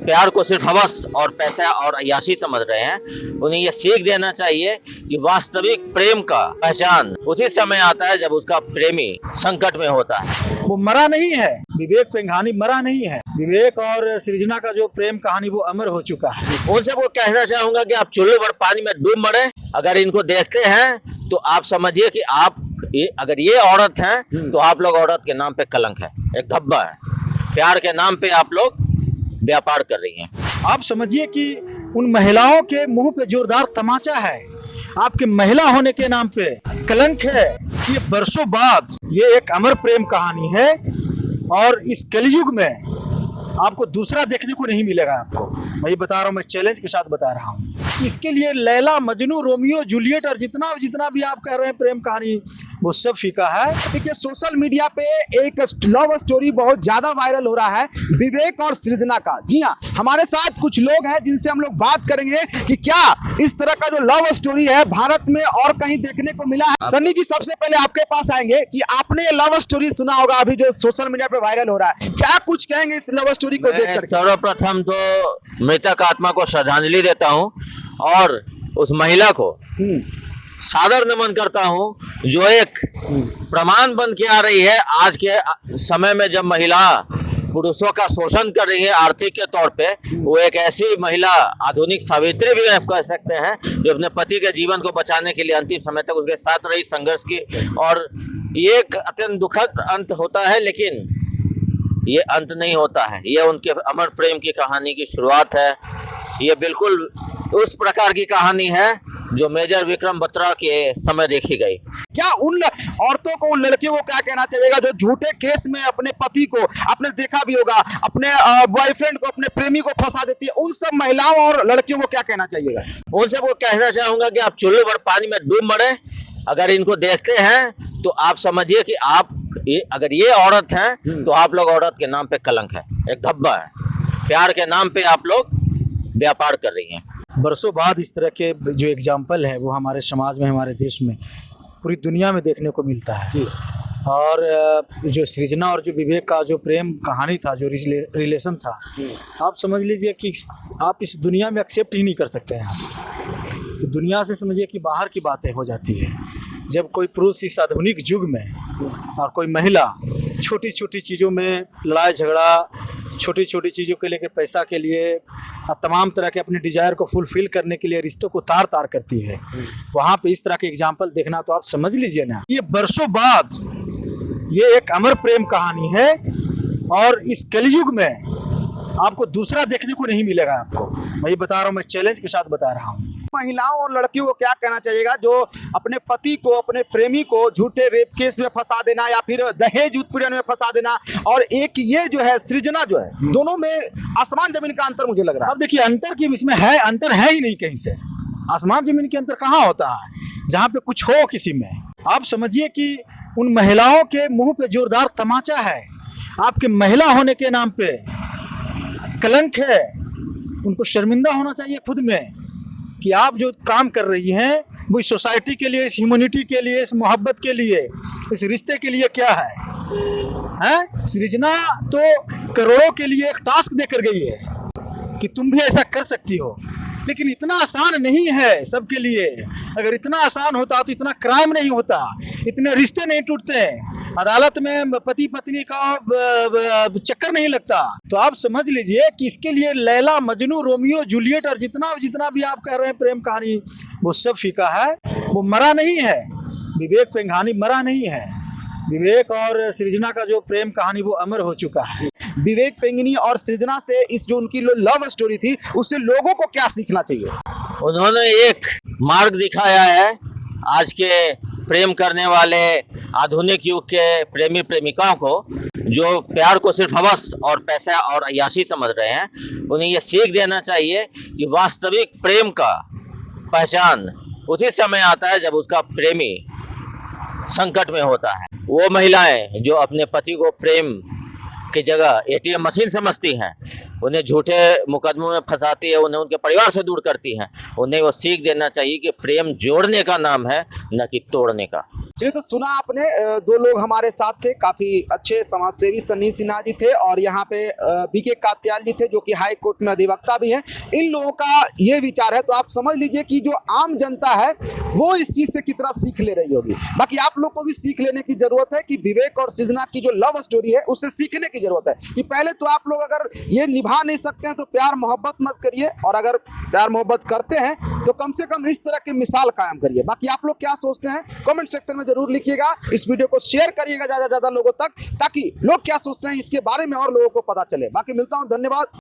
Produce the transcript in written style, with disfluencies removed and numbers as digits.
प्यार को सिर्फ हवस और पैसा और अय्याशी समझ रहे हैं, उन्हें यह सीख देना चाहिए कि वास्तविक प्रेम का पहचान उसी समय आता है जब उसका प्रेमी संकट में होता है। वो मरा नहीं है, विवेक पेंघानी मरा नहीं है। विवेक और सृजना का जो प्रेम कहानी वो अमर हो चुका है। उनसे वो कहना चाहूंगा कि आप चुल्लू भर पानी में डूब मरे, अगर इनको देखते हैं तो आप समझिए कि अगर ये औरत हैं तो आप लोग औरत के नाम पे कलंक है, एक धब्बा है। प्यार के नाम पे आप लोग व्यापार कर रही हैं। आप समझिए कि उन महिलाओं के मुंह पे जोरदार तमाचा है, आपके महिला होने के नाम पे कलंक है। ये बरसों बाद ये एक अमर प्रेम कहानी है और इस कलयुग में आपको दूसरा देखने को नहीं मिलेगा। आपको मैं ये बता रहा हूँ, मैं चैलेंज के साथ बता रहा हूँ। इसके लिए लैला मजनू रोमियो जूलियट और जितना भी आप कह रहे हैं प्रेम कहानी, वो सब फीका है। देखिए सोशल मीडिया पे एक लव स्टोरी बहुत ज्यादा वायरल हो रहा है विवेक और सृजना का। जी हाँ, हमारे साथ कुछ लोग हैं जिनसे हम लोग बात करेंगे कि क्या इस तरह का जो लव स्टोरी है भारत में और कहीं देखने को मिला है। सन्नी जी, सबसे पहले आपके पास आएंगे कि आपने ये लव स्टोरी सुना होगा अभी जो सोशल मीडिया पे वायरल हो रहा है, क्या कुछ कहेंगे इस लव स्टोरी को देखकर? सर्वप्रथम तो मृतक आत्मा को श्रद्धांजलि देता हूँ और उस महिला को सादर नमन करता हूँ जो एक प्रमाण बन के आ रही है आज के समय में, जब महिला पुरुषों का शोषण कर रही है आर्थिक के तौर पे। वो एक ऐसी महिला, आधुनिक सावित्री भी आप कह सकते हैं, जो अपने पति के जीवन को बचाने के लिए अंतिम समय तक उसके साथ रही, संघर्ष की। और ये एक अत्यंत दुखद अंत होता है, लेकिन ये अंत नहीं होता है। ये उनके अमर प्रेम की कहानी की शुरुआत है। ये बिल्कुल उस प्रकार की कहानी है जो मेजर विक्रम बत्रा के समय देखी गई। क्या उन औरतों को, उन लड़कियों को क्या कहना चाहिएगा जो झूठे केस में अपने पति को, आपने देखा भी होगा, अपने बॉयफ्रेंड को, अपने प्रेमी को फंसा देती है, उन सब महिलाओं और लड़कियों को क्या कहना चाहिएगा? उनसे वो कहना चाहूंगा कि आप चुल्लू भर पानी में डूब मरे, अगर इनको देखते हैं तो आप समझिए कि अगर ये औरत हैं तो आप लोग औरत के नाम पे कलंक है, एक धब्बा है। प्यार के नाम पे आप लोग व्यापार कर रही हैं। बरसों बाद इस तरह के जो एग्जाम्पल है वो हमारे समाज में, हमारे देश में, पूरी दुनिया में देखने को मिलता है। और जो सृजना और जो विवेक का जो प्रेम कहानी था, जो रिलेशन था, आप समझ लीजिए कि आप इस दुनिया में एक्सेप्ट ही नहीं कर सकते हैं। तो दुनिया से समझिए कि बाहर की बातें हो जाती है जब कोई पुरुष इस आधुनिक युग में और कोई महिला छोटी छोटी चीज़ों में लड़ाई झगड़ा, छोटी छोटी चीज़ों के लेकर पैसा के लिए, तमाम तरह के अपने डिजायर को फुलफिल करने के लिए रिश्तों को तार तार करती है। वहाँ पे इस तरह के एग्जाम्पल देखना, तो आप समझ लीजिए ना, ये बरसों बाद ये एक अमर प्रेम कहानी है और इस कलयुग में आपको दूसरा देखने को नहीं मिलेगा। आपको मैं ये बता रहा हूँ, मैं चैलेंज के साथ बता रहा हूँ। महिलाओं और लड़कियों को क्या कहना चाहिएगा जो अपने पति को, अपने प्रेमी को झूठे रेप केस में फंसा देना या फिर दहेज उत्पीड़न में फंसा देना, और एक ये जो है सृजना जो है, दोनों में आसमान जमीन का अंतर मुझे लग रहा है। अब देखिए, अंतर की इसमें है, अंतर है ही नहीं कहीं से। आसमान जमीन के अंतर कहाँ होता है जहाँ पे कुछ हो किसी में। आप समझिए कि उन महिलाओं के मुंह पे जोरदार तमाचा है, आपके महिला होने के नाम पे कलंक है। उनको शर्मिंदा होना चाहिए खुद में कि आप जो काम कर रही हैं वो इस सोसाइटी के लिए, इस ह्यूमैनिटी के लिए, इस मोहब्बत के लिए, इस रिश्ते के लिए क्या है? सृजना तो करोड़ों के लिए एक टास्क देकर गई है कि तुम भी ऐसा कर सकती हो, लेकिन इतना आसान नहीं है सबके लिए। अगर इतना आसान होता तो इतना क्राइम नहीं होता, इतने रिश्ते नहीं टूटते, अदालत में पति पत्नी का चक्कर नहीं लगता। तो आप समझ लीजिए कि इसके लिए लैला मजनू रोमियो जूलियट और जितना भी आप कह रहे हैं प्रेम कहानी, वो सब फीका है। वो मरा नहीं है, विवेक पेंघानी मरा नहीं है। विवेक और सृजना का जो प्रेम कहानी वो अमर हो चुका है। विवेक पेंगिनी और सृजना से इस जो उनकी लव स्टोरी थी, उससे लोगों को क्या सीखना चाहिए? उन्होंने एक मार्ग दिखाया है आज के प्रेम करने वाले आधुनिक युग के प्रेमी प्रेमिकाओं को, जो प्यार को सिर्फ हवस और पैसा और अय्याशी समझ रहे हैं। उन्हें यह सीख देना चाहिए कि वास्तविक प्रेम का पहचान उसी समय आता है जब उसका प्रेमी संकट में होता है। वो महिलाएं जो अपने पति को प्रेम की जगह एटीएम मशीन समझती हैं, उन्हें झूठे मुकदमों में फंसाती है, उन्हें उनके परिवार से दूर करती हैं, उन्हें वो सीख देना चाहिए कि प्रेम जोड़ने का नाम है, न कि तोड़ने का। चलिए, तो सुना आपने, दो लोग हमारे साथ थे, काफी अच्छे समाजसेवी सन्नी सिन्हा जी थे और यहाँ पे बीके कात्याल जी थे जो कि हाई कोर्ट में अधिवक्ता भी हैं। इन लोगों का ये विचार है, तो आप समझ लीजिए कि जो आम जनता है वो इस चीज से कितना सीख ले रही होगी। बाकी आप लोग को भी सीख लेने की जरूरत है कि विवेक और सृजना की जो लव स्टोरी है उससे सीखने की जरूरत है कि पहले तो आप लोग अगर ये निभा नहीं सकते हैं तो प्यार मोहब्बत मत करिए, और अगर प्यार मोहब्बत करते हैं तो कम से कम इस तरह की मिसाल कायम करिए। बाकी आप लोग क्या सोचते हैं कमेंट सेक्शन में जरूर लिखिएगा। इस वीडियो को शेयर करिएगा ज्यादा से ज्यादा लोगों तक, ताकि लोग क्या सोचते हैं इसके बारे में और लोगों को पता चले। बाकी मिलता हूं, धन्यवाद।